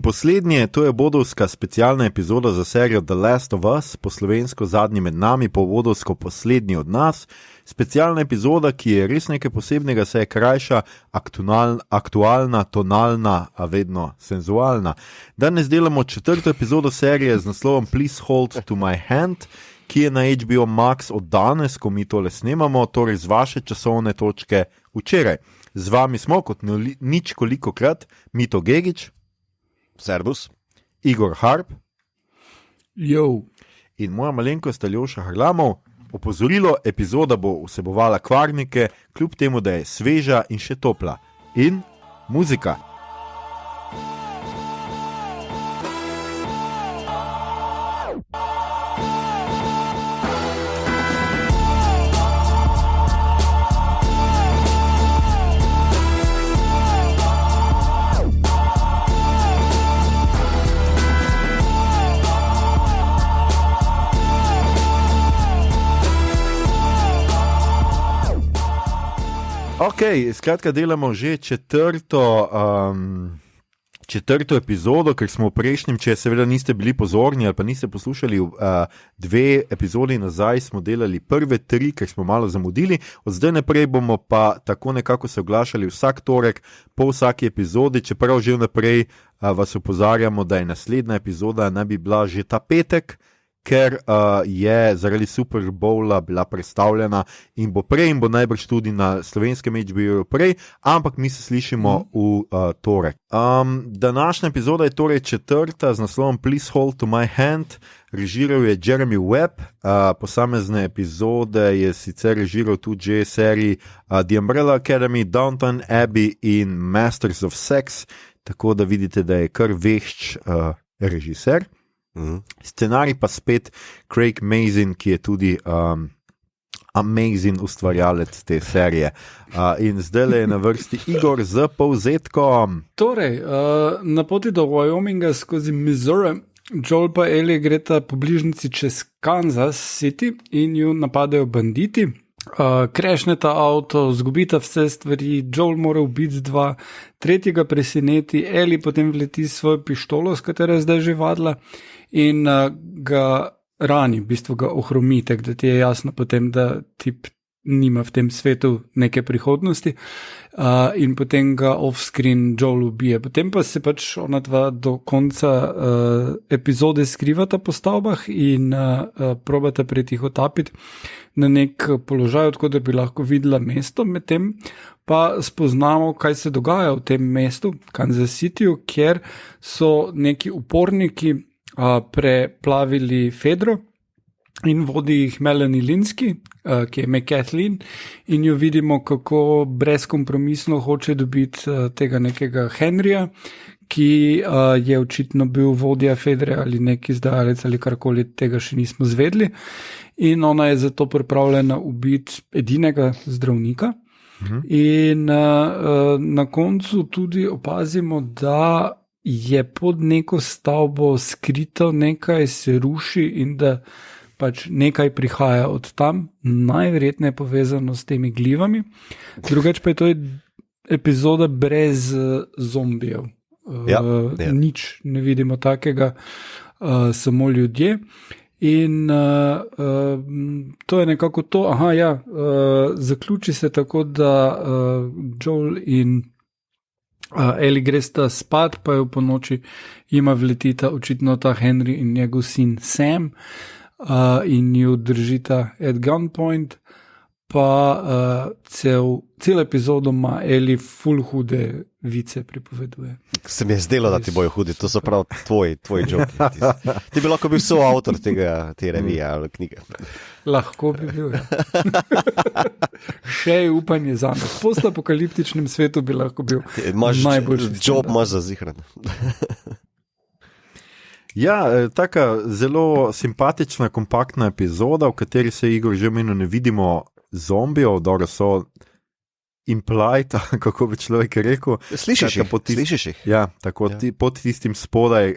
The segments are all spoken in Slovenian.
Poslednje, to je bodovska specialna epizoda za serijo The Last of Us, po slovensko Zadnji med nami, po bodovsko Poslednji od nas. Specialna epizoda, ki je res nekaj posebnega, se je krajša, aktualna, tonalna, a vedno senzualna. Danes delamo 4. epizodo serije z naslovom Please Hold to My Hand, ki je na HBO Max od danes, ko mi tole snemamo, torej z vaše časovne točke včeraj. Z vami smo kot nič kolikokrat Mito Gegić, Servus, Igor Harp, Jo. In moja malenkost Aljoša Harlamov. Opozorilo, epizoda bo vsebovala kvarnike, kljub temu, da je sveža in še topla. In muzika. Ok, skratka delamo že četrto epizodo, ker smo v prejšnjem, če seveda niste bili pozorni ali pa niste poslušali, 2 epizodi nazaj smo delali prve 3, ker smo malo zamudili. Od zdaj naprej bomo pa tako nekako se oglašali vsak torek po vsaki epizodi, čeprav že vnaprej vas opozarjamo, da je naslednja epizoda naj bi bila že ta petek, ker je zaradi Super Bowla bila predstavljena in bo prej in bo najbrž tudi na slovenskem HBO prej, ampak mi se slišimo v torek. Današnja epizoda je torej 4. z naslovom Please Hold to My Hand. Režiral je Jeremy Webb, posamezne epizode je sicer režiral tudi že seriji The Umbrella Academy, Downton Abbey in Masters of Sex, tako da vidite, da je kar vešč režiser. Scenarij pa spet Craig Mazin, ki je tudi amazing ustvarjalec te serije. In zdaj je na vrsti Igor z povzetkom. Torej, na poti do Wyominga skozi Missouri, Joel pa Ellie greta po bližnici čez Kansas City in ju napadajo banditi. Krešneta avto, zgubita vse stvari, Joel mora ubiti 2, tretjega preseneti, Ellie potem vleti svojo pištolo, s katero je zdaj že vadila, in ga rani, v bistvu ga ohromi, tako da ti je jasno potem, da tip nima v tem svetu neke prihodnosti, in potem ga off-screen Joel ubije. Potem pa se pač ona dva do konca epizode skrivata po stavbah in probata pretihotapiti na nek položaj, tako da bi lahko videla mesto, medtem pa spoznamo, kaj se dogaja v tem mestu, Kansas Cityju, kjer so neki uporniki preplavili Fedro in vodi jih Melanie Linsky, ki je McKathleen, in jo vidimo, kako brezkompromisno hoče dobiti tega nekega Henryja, ki je očitno bil vodja Fedre ali neki izdajalec ali karkoli, tega še nismo zvedli, in ona je zato pripravljena ubiti edinega zdravnika. In na koncu tudi opazimo, da je pod neko stavbo skrito nekaj, se ruši in da pač nekaj prihaja od tam, najverjetneje povezano s temi glivami. Drugače pa je to epizoda brez zombijev. Nič ne vidimo takega, samo ljudje. In to je nekako to. Zaključi se tako, da Joel in Ellie gresta spat, pa je v ponoči jima vletita očitno ta Henry in njegov sin Sam, in ju držita at gunpoint, pa cel epizodo ima Ellie ful hude vice pripoveduje. Se mi je zdelo, da ti bojo hudi, to so prav tvoji joki. Ti bi lahko bil soavtor te revije ali knjige. Lahko bi bil, ja. Še je upanje za nas. V postapokaliptičnem svetu bi lahko bil najboljši. Job imaš za zihran. Ja, taka zelo simpatična, kompaktna epizoda, v kateri se, Igor, že omenil, ne vidimo zombijev, dobro so implied, kako bi človek rekel. Slišiš jih? Ja, tako pod tistim spodaj,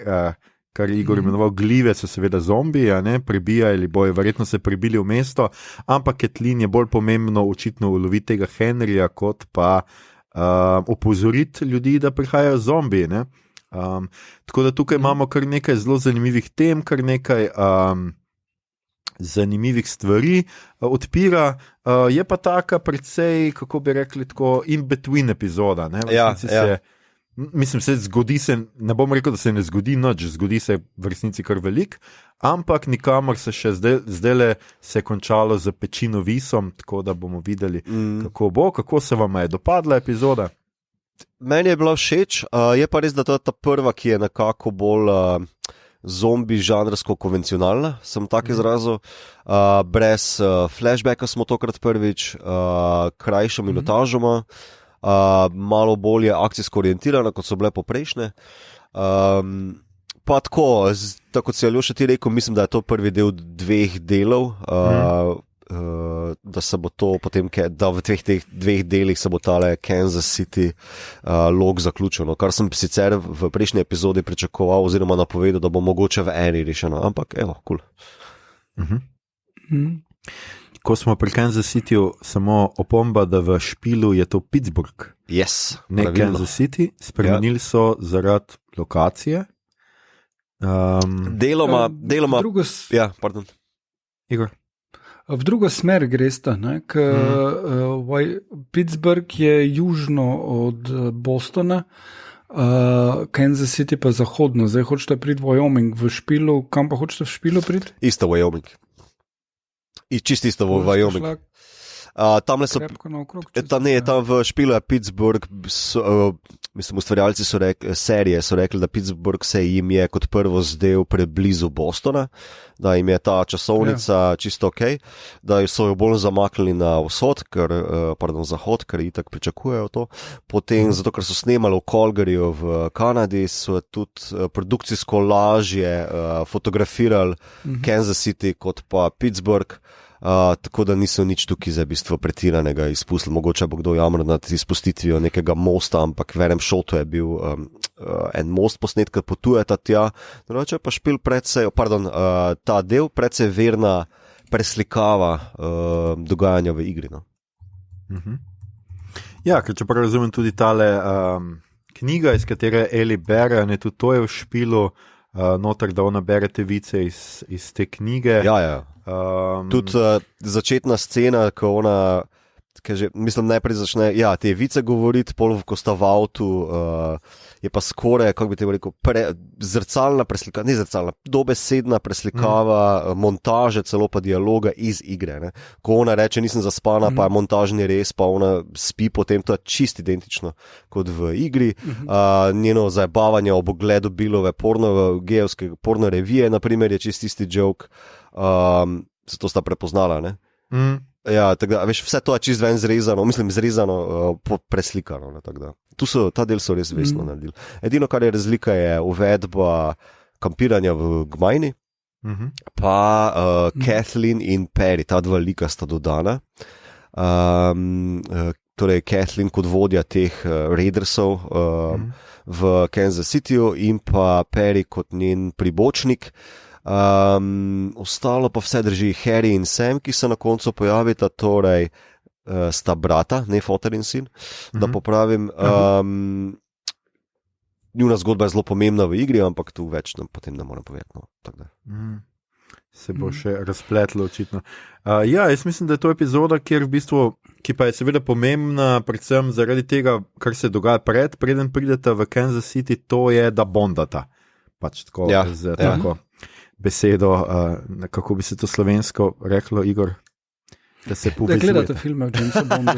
kar je Igor imenoval glive, so seveda zombiji, prebijali bojo, verjetno se prebili v mesto, ampak Kathleen je bolj pomembno očitno uloviti tega Henryja, kot pa opozoriti ljudi, da prihajajo zombiji, Tako da tukaj imamo kar nekaj zelo zanimivih tem, kar nekaj zanimivih stvari odpira. Je pa taka precej, kako bi rekli, tako in-between epizoda. Ne? Mislim, se zgodi se, ne bom rekel, da se ne zgodi nič, zgodi se v resnici kar velik, ampak nikamor se še zdajle se je končalo z pečino visom, tako da bomo videli, kako bo, kako se vam je dopadla epizoda. Meni je bila všeč, je pa res, da to je ta prva, ki je nekako bolj zombi žanrsko konvencionalna, sem tak izrazil, brez flashbacka smo tokrat prvič, krajša minutažoma, malo bolje akcijsko orientirana, kot so bile poprejšnje. Pa tako, kot si Aljoša ti rekel, mislim, da je to prvi del 2 delov, da se bo to potem, da v teh 2 delih se bo tale Kansas City log zaključeno, kar sem sicer v prejšnji epizodi pričakoval oziroma napovedal, da bo mogoče v eni rešeno, ampak evo, cool. Ko smo pri Kansas Cityju, samo opomba, da v špilu je to Pittsburgh. Yes, ne pravilno. Kansas City, spremenili so zaradi lokacije. Deloma, pardon. Igor. V drugo smer gresta, Pittsburgh je južno od Bostona, Kansas City pa zahodno. Zdaj hočete priti v Wyoming v špilu, kam pa hočete v špilu priti? Isto Wyoming. Čisto isto v Wyoming. Tam so tam v špilu je Pittsburgh, mislim, ustvarjalci serije so rekli, da Pittsburgh se jim je kot prvo zdel preblizu Bostona, da jim je ta časovnica čisto ok, da so jo bolj zamaknili na zahod, ker itak pričakujejo to. Potem, zato ker so snemali v Calgaryju v Kanadi, so tudi produkcijsko lažje fotografirali Kansas City kot pa Pittsburgh. Tako da niso nič tukaj za bistvo pretiranega izpustili. Mogoče bo kdo jamral nad izpustitvijo nekega mosta, ampak v enem šotu je bil en most posnet, ki potujeta tja. Drugače pa špil ta del precej verna preslikava dogajanja v igri. No? Ja, ker čeprav razumem tudi tale knjiga, iz katere Eli bere, tudi to je v špilu, noter, da ona bere te vice iz te knjige. Ja. Tudi začetna scena, ko ona, mislim, najprej začne te vice govoriti, pol, ko sta v avtu, je pa skoraj, kako bi te rekel, zrcalna preslikava, ne zrcalna, dobesedna preslikava montaže, celo pa dialoga iz igre. Ne? Ko ona reče, nisem zaspana, pa je montažni res, pa ona spi potem, to je čist identično kot v igri. Njeno zabavanje ob ogledu Billove gejevske porno revije, naprimer, je čist isti joke. Zato sta prepoznala, ne? Ja, tako da, veš, vse to je čist ven zrezano, preslikano, ne, tako da. Ta del so res vesno naredili. Edino, kar je razlika, je uvedba kampiranja v Gmajni, pa Kathleen in Perry, ta dva lika sta dodana. Torej Kathleen kot vodja teh Raidersov v Kansas Cityju in pa Perry kot njen pribočnik. Ostalo pa vse drži. Harry in Sam, ki se na koncu pojavita, torej sta brata, ne foter in sin, da popravim. Njuna zgodba je zelo pomembna v igri, ampak tu več potem ne morem povedati. No, se bo še razpletlo očitno. Jaz mislim, da je to epizoda, ki pa je seveda pomembna, predvsem zaradi tega, kar se dogaja preden prideta v Kansas City, to je, da bondata. Pač tako, tako besedo, kako bi se to slovensko reklo, Igor? Da se povezuje. Da gledate filme v Jamesa Bonda.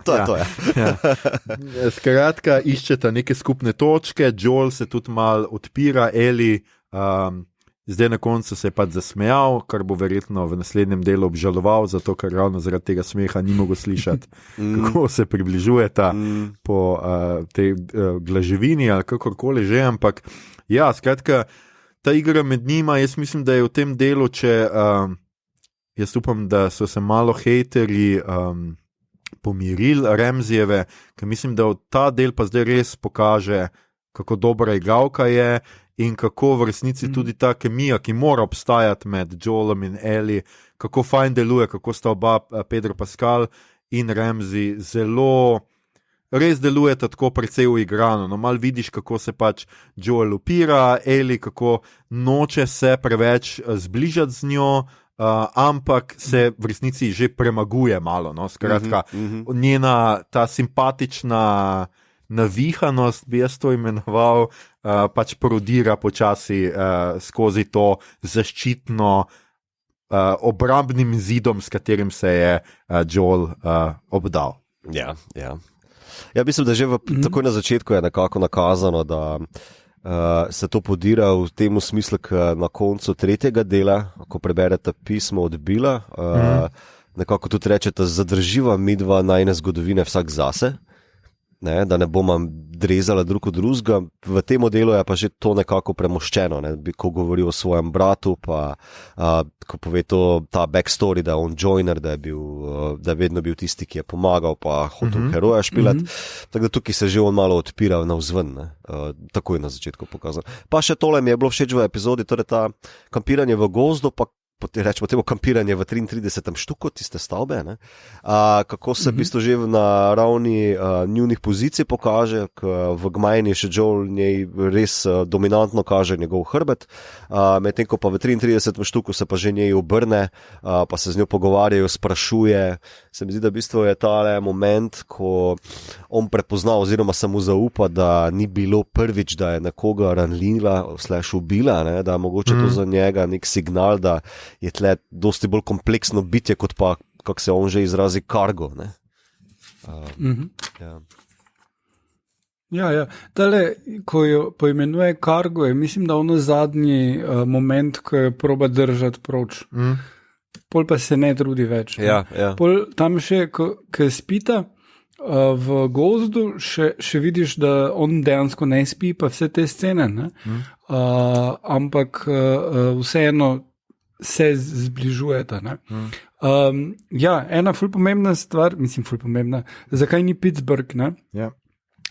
To je. Skratka, iščeta neke skupne točke, Joel se tudi malo odpira, Eli, zdaj na koncu se je pač zasmejal, kar bo verjetno v naslednjem delu obžaloval, zato ker ravno zaradi tega smeha ni mogel slišati, kako se približujeta po tej glaževini ali kakorkoli že, ampak ja, skratka, ta igra med njima, jaz mislim, da je v tem delu, jaz upam, da so se malo hejterji pomirili Ramseyjeve, ker mislim, da ta del pa zdaj res pokaže, kako dobra igralka je in kako v resnici tudi ta kemija, ki mora obstajati med Joelom in Ellie, kako fajn deluje, kako sta oba Pedro Pascal in Ramsey zelo res delujeta tako precej uigrano. No, malo vidiš, kako se pač Joel upira, Ellie, kako noče se preveč zbližati z njo, ampak se v resnici že premaguje malo. No? Skratka, njena ta simpatična navihanost, bi jaz to imenoval, pač prodira počasi skozi to zaščitno obrambnim zidom, s katerim se je Joel obdal. Ja, mislim, da že takoj na začetku je nekako nakazano, da se to podira v tem smislu, na koncu 3. dela, ko preberete pismo od Billa, nekako tudi rečete, zadrživa midva najne zgodovine vsak zase. Ne, da ne bomo drezali drug od drugega. V tem delu je pa že to nekako premoščeno, ne, ko govori o svojem bratu, pa ko pove to, ta backstory, da je on joiner, da je vedno bil tisti, ki je pomagal, pa hotel heroja špilati. Tako da tukaj se že on malo odpira navzven, takoj na začetku pokazal. Pa še tole mi je bilo všeč v epizodi, torej ta kampiranje v gozdu, pa rečemo temu kampiranje v 33. štuku, tiste stavbe, ne? Kako se v bistvu že na ravni njunih pozicij pokaže, v Gmajni še Joel njej res dominantno kaže njegov hrbet, medtem ko pa v 33. štuku se pa že njej obrne, pa se z njo pogovarjajo, sprašuje. Se mi zdi, da v bistvu je tale moment, ko on prepozna oziroma se mu zaupa, da ni bilo prvič, da je nekoga ranljiva / ubila, ne? Da je mogoče to za njega nek signal, da je tle dosti bolj kompleksno bitje, kot pa, kako se on že izrazi, kargo. Ne? Ja. Tale, ko jo poimenuje kargo, je mislim, da ono zadnji moment, ko jo proba držati proč. Pol pa se ne trudi več. Ja. Pol tam še, ko spita v gozdu, še vidiš, da on dejansko ne spi, pa vse te scene, ne? Ampak vseeno se zbližujeta. Ena ful pomembna stvar, zakaj ni Pittsburgh, ne? Ja.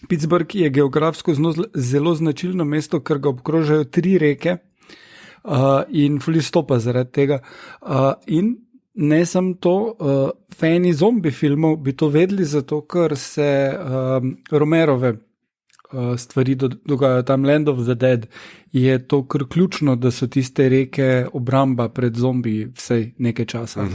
Pittsburgh je geografsko zelo značilno mesto, ker ga obkrožajo 3 reke in ful izstopa zaradi tega. In ne samo to, fani zombi filmov bi to vedeli, zato ker se Romerove stvari dogajajo tam. Land of the Dead je to kar ključno, da so tiste reke obramba pred zombiji vsej nekaj časa.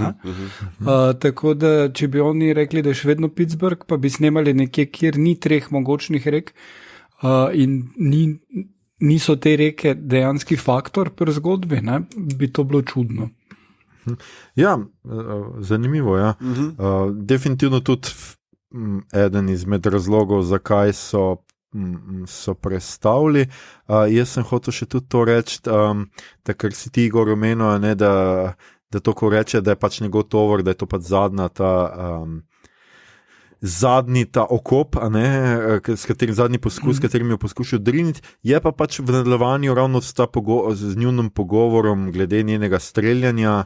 Tako da, če bi oni rekli, da je še vedno Pittsburgh, pa bi snemali nekje, kjer ni 3 mogočnih rek in niso te reke dejanski faktor pri zgodbi, ne, bi to bilo čudno. Ja, zanimivo, ja. Definitivno tudi eden izmed razlogov, zakaj so prestavili. Jaz sem hotel še tudi to reči, da ker si ti, Igor, omenil, da to, ko reče, da je pač njegov tovor, da je to pač zadnji ta okop, s katerim zadnji poskus, s katerim jo poskušajo driniti, je pa pač v nadaljevanju ravno z njunim pogovorom glede njenega streljanja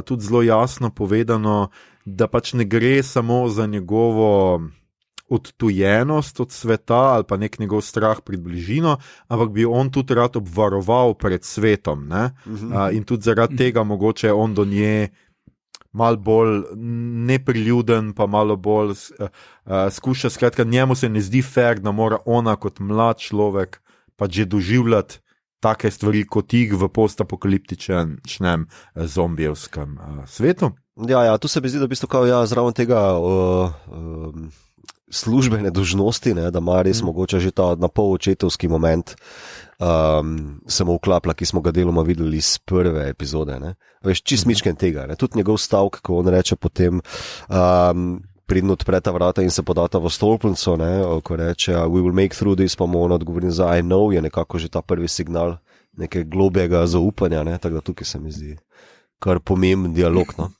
tudi zelo jasno povedano, da pač ne gre samo za njegovo odtujenost od sveta ali pa nek njegov strah pred bližino, ampak bi on tudi rad obvaroval pred svetom. In tudi zaradi tega mogoče on do nje malo bolj nepriljuden, pa malo bolj skuša, skratka, njemu se ne zdi fair, da mora ona kot mlad človek pa že doživljati take stvari kot jih v postapokaliptičnem zombijevskem svetu. Ja, tu se mi zdi, da v bistvu zraven tega službene dolžnosti, da ima res mogoče že ta napol očetovski moment, se mu vklapla, ki smo ga deloma videli iz prve epizode. Ne? Veš, čist mičken tega. Ne? Tudi njegov stavek, ko on reče potem, pridno odpre ta vrata in se podata v stolpnico, ko reče, we will make through this, pa mu on odgovori za I know, je nekako že ta prvi signal nekaj globjega zaupanja, tako da tukaj se mi zdi kar pomemben dialog. No?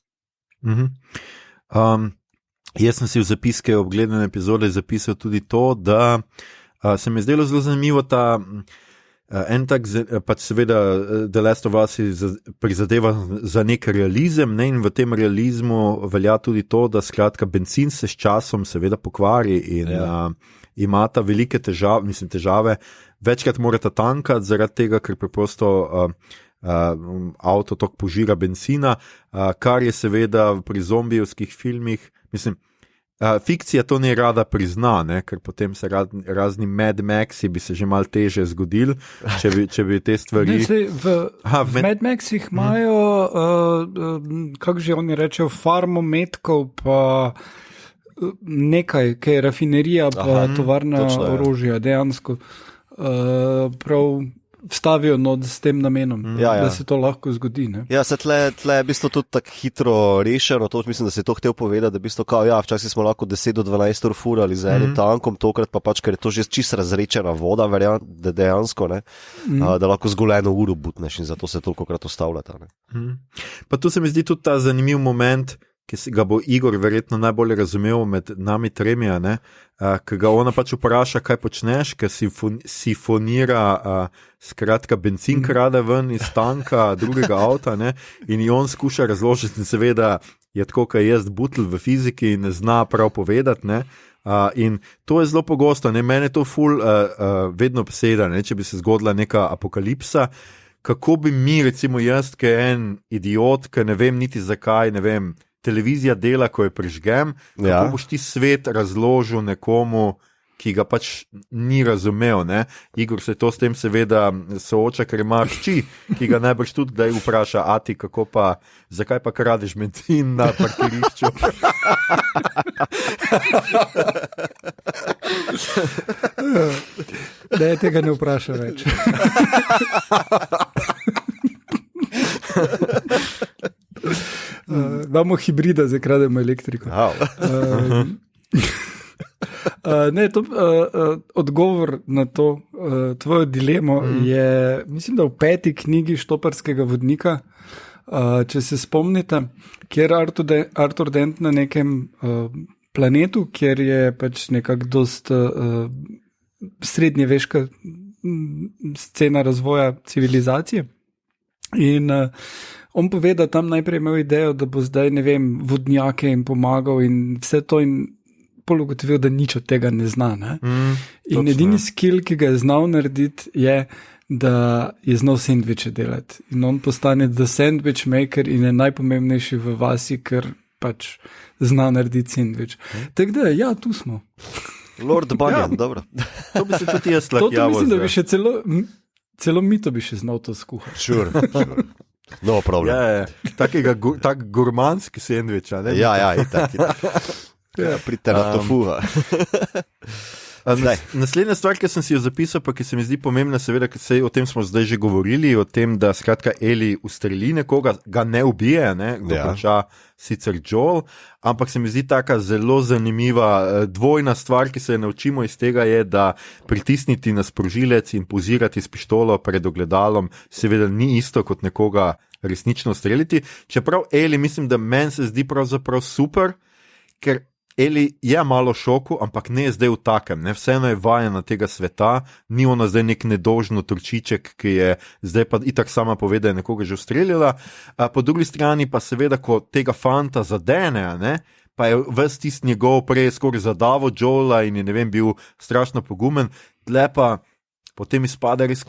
Jaz sem si v zapiske ob gledanju epizode zapisal tudi to, da se mi je zdelo zelo zanimivo ta en tak, pač seveda The Last of Us prizadeva za nek realizem, in v tem realizmu velja tudi to, da skratka bencin se s časom seveda pokvari in imata velike težave, večkrat morata tankati zaradi tega, ker preprosto avto tok požira bencina, kar je seveda pri zombijevskih filmih, fikcija to ne rada prizna, ne? Ker potem se razni Mad Maxi bi se že malo teže zgodili, če bi te stvari... V Mad Maxih imajo, kako že oni rečejo, farmo metkov, pa nekaj, kaj je rafinerija, pa tovarna orožja, dejansko prav vstavijo not s tem namenom, da se to lahko zgodi. Ne? Ja, se tle je v bistvu tudi tako hitro rešeno, to mislim, da se je to hotel povedati, da v bistvu kao, včasih smo lahko 10 do 12 ur furali z enim tankom, tokrat pa pač, ker je to že čisto razrečena voda, dejansko, ne, da lahko zgolj 1 uro butneš in zato se tolikokrat ustavljata. Pa tu se mi zdi tudi ta zanimiv moment, ki ga bo Igor verjetno najbolj razumel med nami tremi, ki ga ona pač vpraša, kaj počneš, ker sifonira skratka benzin krade ven iz tanka drugega avta, ne, in on skuša razložiti in seveda je tako, kaj jaz butl v fiziki in ne zna prav povedati, ne. In to je zelo pogosto, ne, mene to ful vedno obseda, ne, če bi se zgodila neka apokalipsa, kako bi mi, recimo jaz, ki je en idiot, ki ne vem niti zakaj, ne vem, televizija dela, ko je prižgem, kako boš ti svet razložil nekomu, ki ga pač ni razumel, ne? Igor se to s tem seveda sooča, ker ima hči, ki ga najbrž tudi kdaj vpraša, ti kako pa, zakaj pa kradeš benzin na parkirišču? Da je tega ne vpraša več. Imamo hibrida, zdaj krademo elektriko. Odgovor na to tvojo dilemo je, mislim, da v 5. knjigi Štoparskega vodnika, če se spomnite, kjer Arthur Dent na nekem planetu, kjer je pač nekako dost srednjeveška scena razvoja civilizacije. In on pove, da tam najprej imel idejo, da bo zdaj, ne vem, vodnjake in pomagal in vse to, in pol ugotovil, da nič od tega ne zna. Ne? In edini skill, ki ga je znal narediti, je, da je znal sendviče delati. In on postane the sandwich maker in je najpomembnejši v vasi, ker pač zna narediti sendvič. Tako da, ja, tu smo. Lord Bunyan, dobro. To bi se tudi jaz lahko javil. To mislim, da bi še celo mito bi še znal to skuhati. Sure. No problem. Tak gurmanski sendvič, ne? Ja, itak. Pridite na tofuha. Naslednja stvar, ki sem si jo zapisal, pa ki se mi zdi pomembna, seveda, o tem smo zdaj že govorili, o tem, da skratka Eli ustreli nekoga, ga ne ubije, ne, konča sicer Joel, ampak se mi zdi taka zelo zanimiva dvojna stvar, ki se naučimo iz tega, je, da pritisniti na sprožilec in pozirati s pištolo pred ogledalom seveda ni isto kot nekoga resnično ustreliti. Čeprav Eli, mislim, da meni se zdi pravzaprav super, ker Eli je malo šoku, ampak ne zdaj v takem, ne? Vseeno je vajena tega sveta, ni ona zdaj nek nedožno trčiček, ki je zdaj pa itak sama pove, da je nekoga že ustreljala, po drugi strani pa seveda, ko tega fanta zadene, ne? Pa je ves tist njegov prej skoraj zadavo Joela in je, ne vem, bil strašno pogumen, tle pa potem izpada res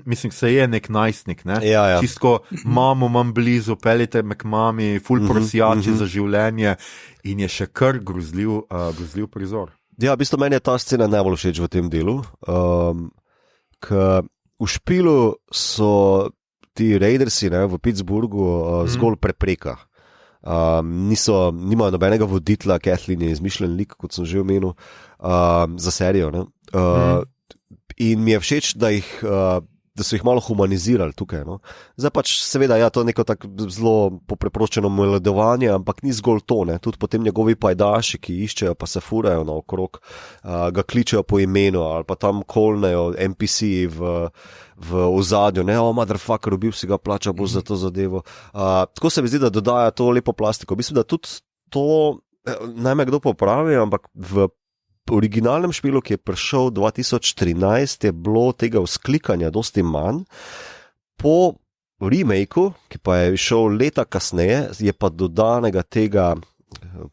mislim, se je nek najstnik, ne? Ja. Čistko, mamo imam blizu, peljite me k mami, ful prosjači za življenje in je še kar grozljiv prizor. Ja, v bistvu meni je ta scena najbolj všeč v tem delu, ker v špilu so ti Raidersi, ne, v Pittsburghu zgolj prepreka. Nimajo nobenega voditla, Kathleen je izmišljen lik, kot sem že omenil, za serijo, ne. In mi je všeč, da so jih malo humanizirali tukaj. No. Zdaj pač seveda, to je neko tako zelo popreproščeno moledovanje, ampak ni zgolj to, ne. Tudi potem njegovi pajdaši, ki iščejo, pa se furajo naokrog, ga kličejo po imenu ali pa tam kolnejo NPC v ozadju, ne, motherfucker, ubil si ga, plača bo za to zadevo. Tako se mi zdi, da dodaja to lepo plastiko. Mislim, da tudi to, naj me kdo popravi, ampak v originalnem špilu, ki je prišel 2013, je bilo tega vzklikanja dosti manj. Po remakeu, ki pa je šel leta kasneje, je pa dodanega tega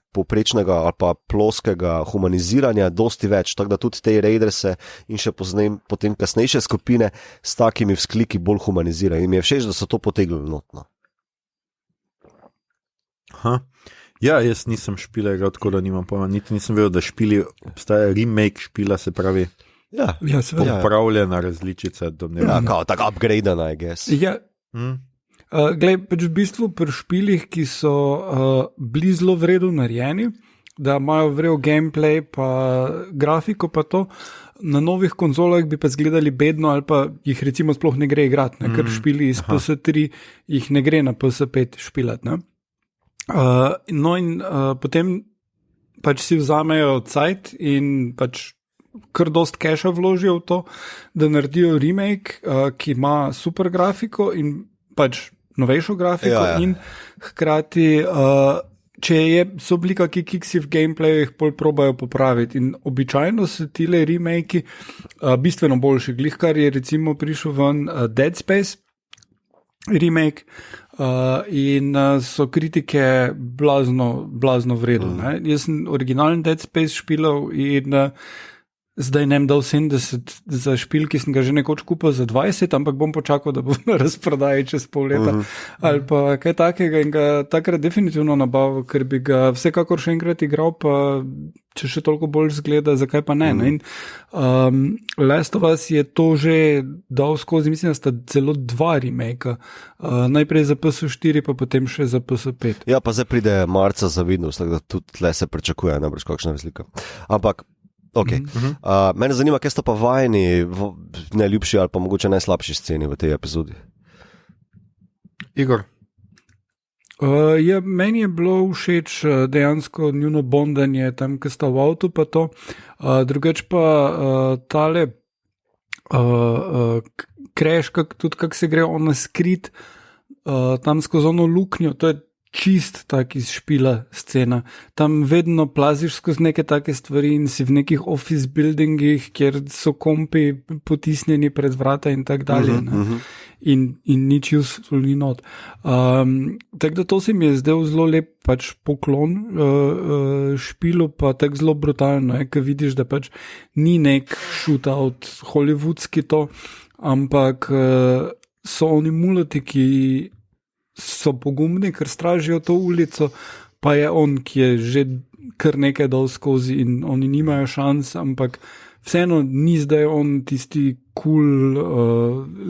poprečnega ali pa ploskega humaniziranja dosti več, tako da tudi te Raiderse in še potem kasnejše skupine s takimi vzkliki bolj humanizirajo. In mi je všeč, da so to potegnili notno. Ja, jaz nisem špila, tako da nimam pojma. Niti nisem vedel, da obstaja remake špila, se pravi. Ja, popravljena različica. Tako upgradena, I guess. Ja. Glej, pač v bistvu pri špilih, ki so bili zelo vredu narejeni, da imajo vrel gameplay, pa grafiko, pa to, na novih konzolah bi pa zgledali bedno, ali pa jih recimo sploh ne gre igrati, ker špili iz PS3 jih ne gre na PS5 špilati. Potem pač si vzamejo cajt in pač kar dost keša vložijo v to, da naredijo remake, ki ima super grafiko in pač novejšo grafiko in hkrati, če so bili kakšni kiksi v gameplayu, jih pol probajo popraviti in običajno so tile remake bistveno boljši. Glih kar je recimo prišel ven Dead Space remake in so kritike blazno vredne. Jaz sem originalen Dead Space špilal in zdaj nem dal 70 za špil, ki sem ga že nekoč kupil za 20, ampak bom počakal, da bo na razprodaji čez pol leta ali pa kaj takega in ga takrat definitivno nabavil, ker bi ga vsekakor še enkrat igral, pa če še toliko bolj zgleda, zakaj pa ne. In Last of Us je to že dal skozi, mislim, da sta celo 2 remake, najprej za PS4, pa potem še za PS5. Ja, pa zdaj pride marca za Windows, tako da tudi tle se pričakuje, najbrž kakšna razlika. Ampak okay. Mene zanima, kaj sta pa vajeni najljubši ali pa mogoče najslabši sceni v tej epizodi? Igor? Meni je bilo všeč dejansko njuno bondanje tam, ko sta v avtu pa to. Drugač pa tale crash, tudi kak se gre ona skrit tam skozi ono luknjo, to je čist tak iz špila scena. Tam vedno plaziš skozi neke take stvari in si v nekih office buildingih, kjer so kompi potisnjeni pred vrata in tak dalje. In nič useful ni not. Tako da to se mi je zdel zelo lep pač poklon špilu, pa tako zelo brutalno, ker vidiš, da pač ni nek shootout hollywoodski to, ampak so oni mulati, ki so pogumni, ker stražijo to ulico, pa je on, ki je že kar nekaj dal skozi in oni nimajo šans, ampak vseeno ni zdaj on tisti cool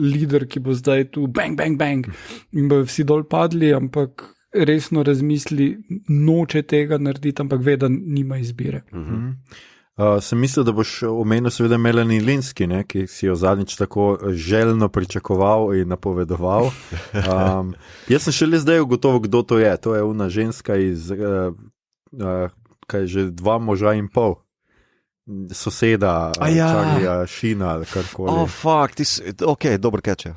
leader, ki bo zdaj tu bang, bang, bang in bojo vsi dol padli, ampak resno razmisli, noče tega narediti, ampak ve, da nima izbire. Sem mislil, da boš omenil seveda Melanie Linsky, ki si jo zadnjič tako željno pričakoval in napovedoval. Jaz sem šele zdaj ugotovil, kdo to je. To je ona ženska iz kaj že 2 moža in pol. Soseda, Charlieja Sheena ali karkoli. Fuck, ok, dobro keče.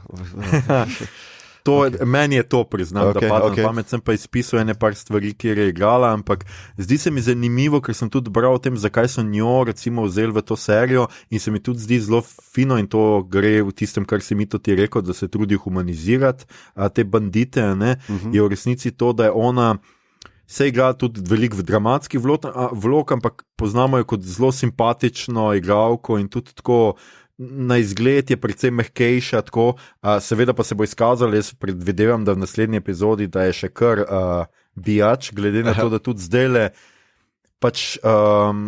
Meni je to priznam, da padam pamet, sem pa izpisal ene par stvari, kjer je igrala, ampak zdi se mi zanimivo, ker sem tudi bral o tem, zakaj so njo recimo vzeli v to serijo in se mi tudi zdi zelo fino in to gre v tistem, kar si mi to ti rekel, da se trudi humanizirati te bandite, je v resnici to, da je ona se igra tudi veliko v dramatski vlog, ampak poznamo jo kot zelo simpatično igralko in tudi tako na izgled je predvsem mehkejša, tako, seveda pa se bo izkazalo, jaz predvidevam, da v naslednji epizodi, da je še kar bijač, glede na to, da tudi zdajle pač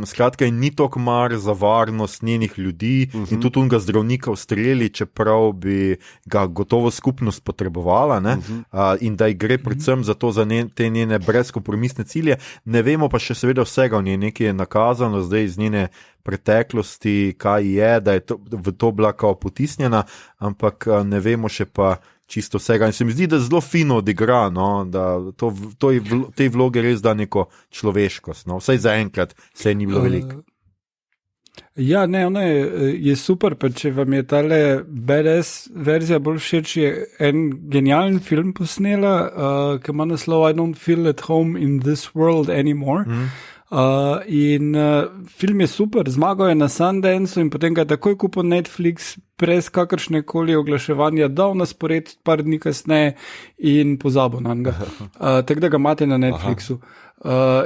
skratka in ni toliko mar za varnost njenih ljudi in tudi unga zdravnika ustreli, čeprav bi ga gotovo skupnost potrebovala in da ji gre predvsem za to, za te njene brezkompromisne cilje. Ne vemo pa še seveda vsega o njej, nekaj je nakazano zdaj iz njene preteklosti, kaj je, da je v to bila kao potisnjena, ampak ne vemo še pa čisto vsega. In se mi zdi, da zelo fino odigra, da tej vloge res da neko človeškost. Vsaj zaenkrat se ni bilo veliko. Ja, ne, ona je super, pa če vam je tale badass verzija bolj všeč, je en genijalen film posnela, ki ima naslov I don't feel at home in this world anymore. In film je super, zmagal je na Sundance in potem ga je takoj kupil Netflix brez kakršne koli oglaševanja, dal na spored par dni kasneje in pozabil na njega. Tako da ga imate na Netflixu.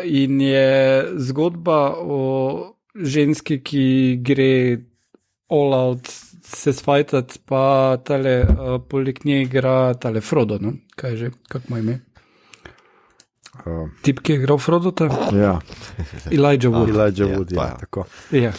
In je zgodba o ženski, ki gre all out se sfajtati, pa tale poleg nje igra tale Frodo, no? Kaj je že, kako mu ime? Tip, ki je igral Frodota? Ja. Elijah Wood. Tako. Ja.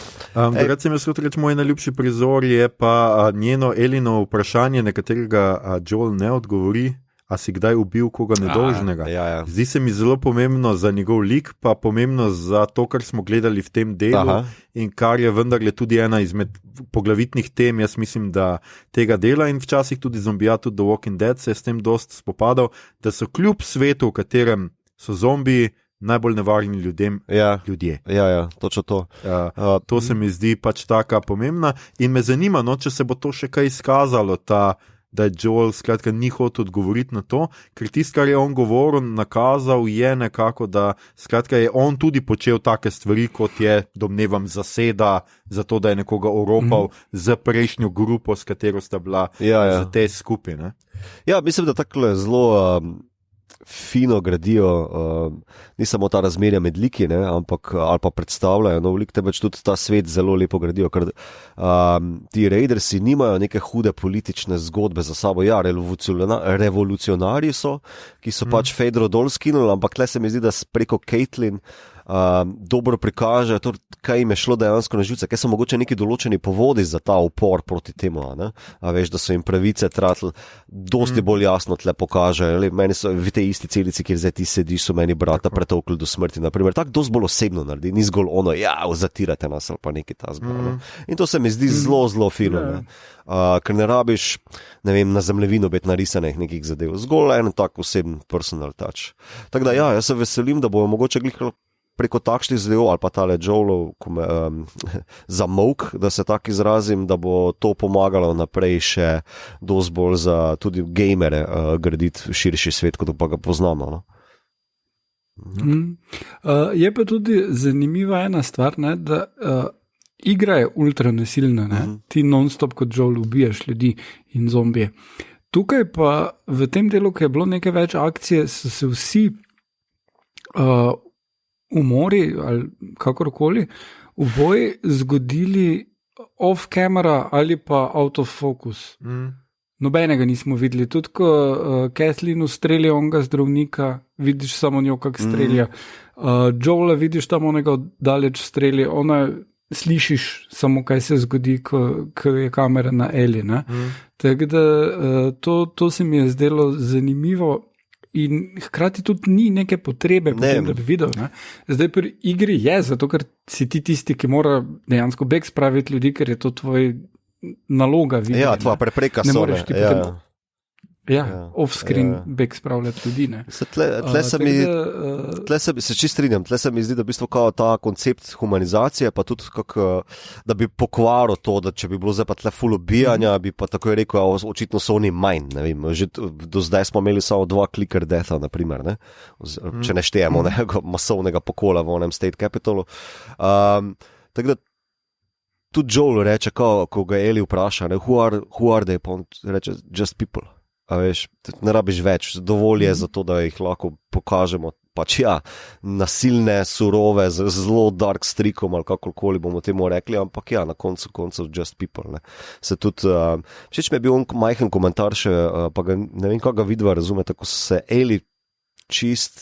Recimo, moj najljubši prizor je pa njeno Elino vprašanje, na katerega Joel ne odgovori. A si kdaj ubil koga nedolžnega? Zdi se mi zelo pomembno za njegov lik, pa pomembno za to, kar smo gledali v tem delu in kar je vendarle tudi ena izmed poglavitnih tem, jaz mislim, da tega dela in včasih tudi zombija, tudi The Walking Dead se je s tem dost spopadal, da so kljub svetu, v katerem so zombiji, najbolj nevarni ljudem ljudje. Ja, točno to. To se mi zdi pač taka pomembna in me zanima, če se bo to še kaj izkazalo, da je Joel skratka ni hotel odgovoriti na to, ker tisto, kar je on govoril, nakazal je nekako, da skratka je on tudi počel take stvari, kot je, domnevam, zaseda, zato da je nekoga oropal za prejšnjo grupo, s katero sta bila za te skupine. Ja, mislim, da takole zelo fino gradijo, ni samo ta razmerja med liki, ne, ampak ali pa predstavljajo nov lik, temveč tudi ta svet zelo lepo gradijo, ker ti Raidersi nimajo neke hude politične zgodbe za sabo. Ja, revolucionarji so, ki so pač Fedro dol skinuli, ampak tle se mi zdi, da preko Caitlin dobro prikaže to, kaj jim je šlo dejansko na živce, kaj so mogoče neki določeni povodi za ta upor proti temu, ne? A veš, da so jim pravice tratili, dosti bolj jasno tle pokaže. Meni so v tej isti celici, kjer zdaj ti sediš, so meni brata pretolkli do smrti, naprimer. Tako dosti bolj osebno naredi, ni zgolj ono, zatirate nas ali pa nekaj tazga. In to se mi zdi zelo, zelo fino, ne? Ker ne rabiš, ne vem, na zemljevino biti narisanih nekih zadev. Zgolj en tak oseben personal touch. Tako da jaz se veselim, da bojo mogoče preko takšnih zadev ali pa tale Joelov zamolk, da se tako izrazim, da bo to pomagalo naprej še dosti bolj za tudi gamere graditi širši svet, kot pa ga poznamo. No? Je pa tudi zanimiva ena stvar, ne, da igra je ultra nasilna, ne? Ti non-stop kot Joel ubijaš ljudi in zombije. Tukaj pa v tem delu, ki je bilo nekaj več akcije, so se vsi umori ali kakorkoli v boji zgodili off-camera ali pa out of focus. Nobenega nismo videli. Tudi ko Kathleen ustrelja onega zdravnika, vidiš samo njo, kak strelja. Joela vidiš tam onega daleč strelja, ona slišiš samo, kaj se zgodi, ko je kamera na Eli. Tako da to se mi je zdelo zanimivo. In hkrati tudi ni neke potrebe, potem, da bi videl. Ne? Zdaj pri igri je, zato ker si ti tisti, ki mora dejansko beg spraviti ljudi, ker je to tvoj naloga. Videti, tvoja prepreka so. Off-screen beg spravljati ljudi. Tle se čist strinjam, tle se mi zdi, da v bistvu ta koncept humanizacije, pa tudi da bi pokvaril to, da če bi bilo zdaj pa tle ful ubijanja, bi pa tako rekel, očitno so oni manj, ne vem, že do zdaj smo imeli samo 2 clicker deatha, naprimer, ne? Če ne štejemo masovnega pokola v onem State Capitolu. Tako da tudi Joel reče, ko ga Eli vpraša, ne, who are they, pa on reče, just people. A veš, ne rabiš več, dovolj je za to, da jih lahko pokažemo, pač nasilne, surove, z zelo dark streakom ali kakorkoli bomo temu rekli, ampak na koncu koncev just people, ne. Se tudi, všeč mi je bil on majhen komentar še, pa ga, ne vem, kako ga vidva razume, tako se Eli čist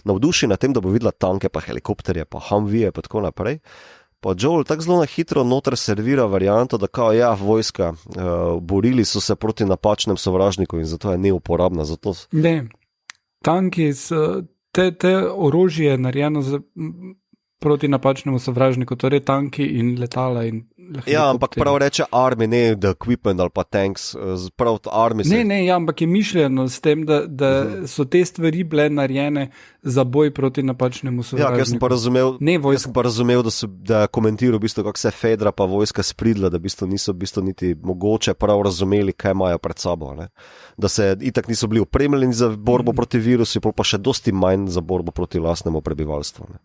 navduši na tem, da bo videla tanke, pa helikopterje, pa Humveeje, pa tako naprej. Pa Joel tako zelo na hitro noter servira varianto, da vojska, borili so se proti napačnem sovražniku in zato je neuporabna. Ne, tanki, te orožje je narejeno proti napačnemu sovražniku, torej tanki in letala in ampak prav reče army, ne the equipment ali pa tanks, prav army se... Ne, ampak je mišljeno s tem, da so te stvari bile narejene za boj proti napačnemu sovražniku. Jaz sem pa razumel, da je komentiral v bistvu, kako se Fedra pa vojska spridla, da v bistvu niso niti mogoče prav razumeli, kaj imajo pred sabo, ne? Da se itak niso bili opremljeni za borbo proti virusu, pa še dosti manj za borbo proti lastnemu prebivalstvu. Ne?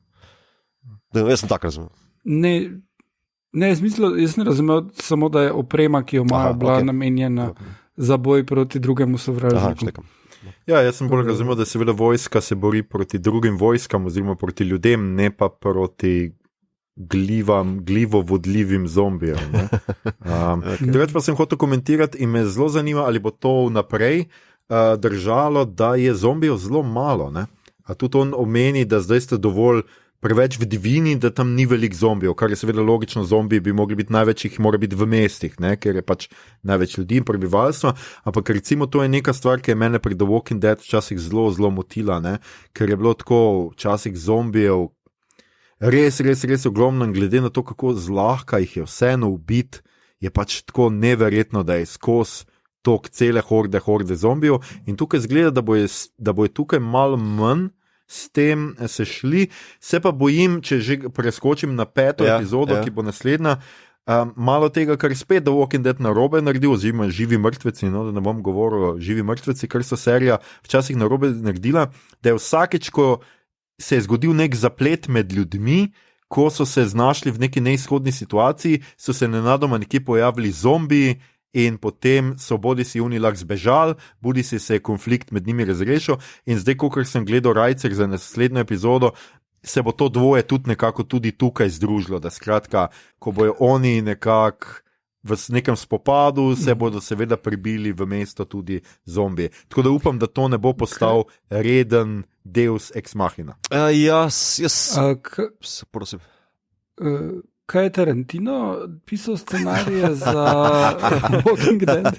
Jaz sem tak razumel. Ne, jaz ne razumel samo, da je oprema, ki jo imajo, bila namenjena za boj proti drugemu sovražniku. Jaz sem bolj razumel, da seveda vojska se bori proti drugim vojskam oziroma proti ljudem, ne pa proti glivovodljivim zombijem. Drugač pa sem hotel komentirati in me zelo zanima, ali bo to vnaprej držalo, da je zombijev zelo malo, ne? A tudi on omeni, da zdaj ste dovolj preveč v divjini, da tam ni veliko zombijev, kar je seveda logično, zombiji bi mogli biti največ, jih mora biti v mestih, ne? Ker je pač največ ljudi in prebivalstva, ampak recimo to je neka stvar, ki je mene pri The Walking Dead včasih zelo, zelo motila, ne? Ker je bilo tako včasih zombijev res ogromno, glede na to, kako zlahka jih je vseeno ubiti, je pač tako neverjetno, da je skozi tok cele horde zombijev in tukaj zgleda, da bo je tukaj malo manj s tem se šli, se pa bojim, če že preskočim na 5. epizodo, ki bo naslednja, malo tega, kar spet The Walking Dead narobe naredil, oziroma živi mrtveci, no, da ne bom govoril o živi mrtveci, kar so serija včasih narobe naredila, da je vsakeč, ko se je zgodil nek zaplet med ljudmi, ko so se znašli v neki neizhodni situaciji, so se nenadoma nekje pojavili zombiji, in potem so bodi si oni lahko zbežali, bodi si se je konflikt med njimi razrešil in zdaj, kakor sem gledal Rajcer za naslednjo epizodo, se bo to dvoje tudi nekako tudi tukaj združilo, da skratka, ko bojo oni nekako v nekem spopadu, se bodo seveda pribili v mesto tudi zombiji. Tako da upam, da to ne bo postal reden deus ex machina. Prosim. Kaj je Tarantino pisal scenarije za Walking Dead?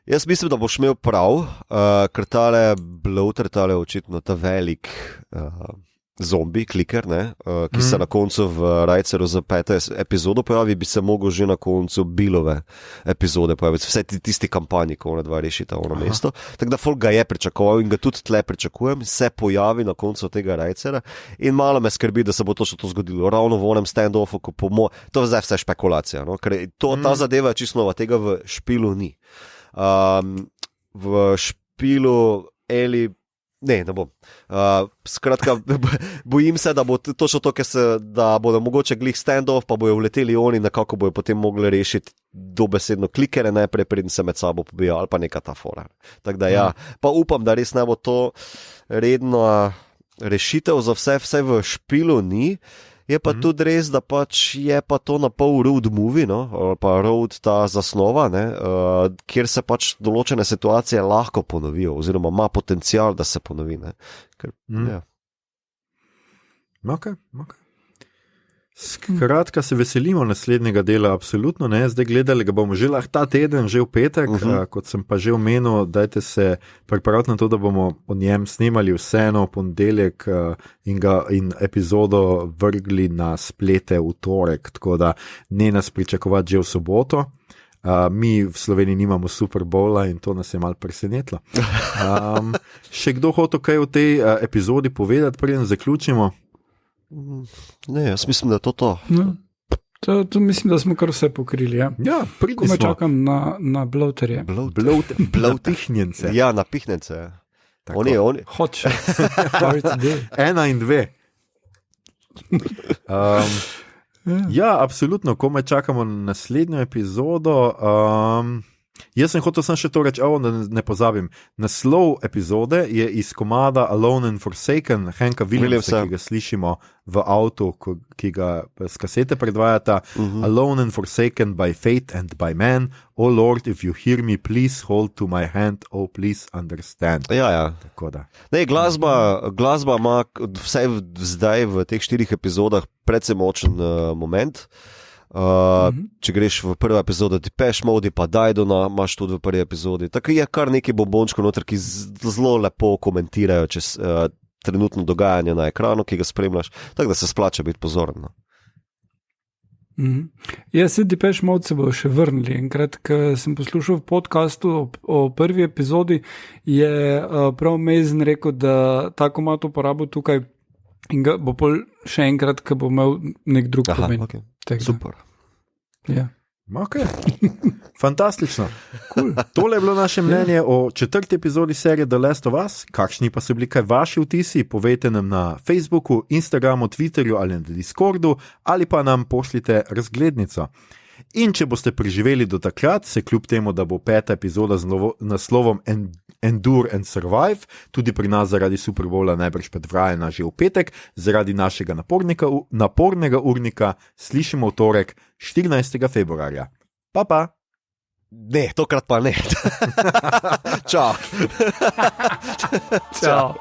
Jaz mislim, da boš imel prav, ker tale bloater, tale očitno ta velik zombi, kliker, ki se na koncu v Rajceru za 5. epizodo pojavi, bi se mogel že na koncu Billove epizode pojaviti, vse tisti kampanji, ko ona dva rešita ono mesto. Tako da folk ga je pričakoval in ga tudi tle pričakujem, se pojavi na koncu tega Rajcera in malo me skrbi, da se bo točno to zgodilo. Ravno v onem stand-offu, to je zdaj vse špekulacija, no? Ker ta zadeva je čisto nova, tega v špilu ni. V špilu Eli ne bom. Skratka, bojim se, da bo točno to, da bodo mogoče glih stand-off, pa bojo vleteli oni, nekako bojo potem mogli rešiti dobesedno klikere najprej, preden se med sabo pobijo, ali pa neka ta fora. Tako da pa upam, da res ne bo to redno rešitev za vse v špilu ni. Je pa tudi res, da pač je pa to na pol road movie, no? Ali pa road ta zasnova, kjer se pač določene situacije lahko ponovijo, oziroma ima potencial, da se ponovi. Okay. Skratka, se veselimo naslednjega dela, absolutno ne. Zdaj gledali ga bomo že lahko ta teden, že v petek, kot sem pa že omenil, dajte se pripraviti na to, da bomo o njem snemali vseeno v ponedeljek in epizodo vrgli na splete v torek, tako da ne nas pričakovati že v soboto. Mi v Sloveniji nimamo Super Bowla in to nas je malo presenetilo. Še kdo hotel kaj v tej epizodi povedati, preden zaključimo? Ne, jaz mislim, da je to. To mislim, da smo kar vse pokrili. Ja, ko me čakam na bloaterje. Bloatihnjence. Ja, napihnjence. Oni. Hot shots. 1 in 2. Ja, absolutno, ko me čakamo na naslednjo epizodo. Jaz sem hotel še to reči, da ne pozabim. Naslov epizode je iz komada Alone and Forsaken, Hanka Williamsa, ki ga slišimo v avtu, ki ga z kasete predvajata. Alone and Forsaken by Fate and by Man. Oh Lord, if you hear me, please hold to my hand. Oh, please understand. Ja. Ne, glasba ima vsaj zdaj v teh 4 epizodah predvsem močen moment. Če greš v prvo epizodo Depeche Mode, pa Didona imaš tudi v prvi epizodi. Tako je kar nekaj bombončkov noter, ki zelo lepo komentirajo čez trenutno dogajanje na ekranu, ki ga spremljaš, tako da se splača biti pozoren. Ja, se Depeche Mode se bo še vrnili. Enkrat, ko sem poslušal v podcastu o prvi epizodi, je prav Mason rekel, da ta komad uporabil tukaj in ga bo pol še enkrat, ko bo imel nek drug pomen. Okay. Super. Ja. Okay. Fantastično. Cool. Tole je bilo naše mnenje o 4. epizodi serije The Last of Us. Kakšni pa so bili kaj vaši vtisi? Povejte nam na Facebooku, Instagramu, Twitterju ali na Discordu ali pa nam pošljite razglednico. In če boste preživeli do takrat, se kljub temu, da bo 5. epizoda z naslovom Endure and Survive, tudi pri nas zaradi Super Bowla najbrž predvajana že v petek, zaradi našega napornega urnika, slišimo v torek 14. februarja. Pa! Ne, tokrat pa ne. Čau. Čau.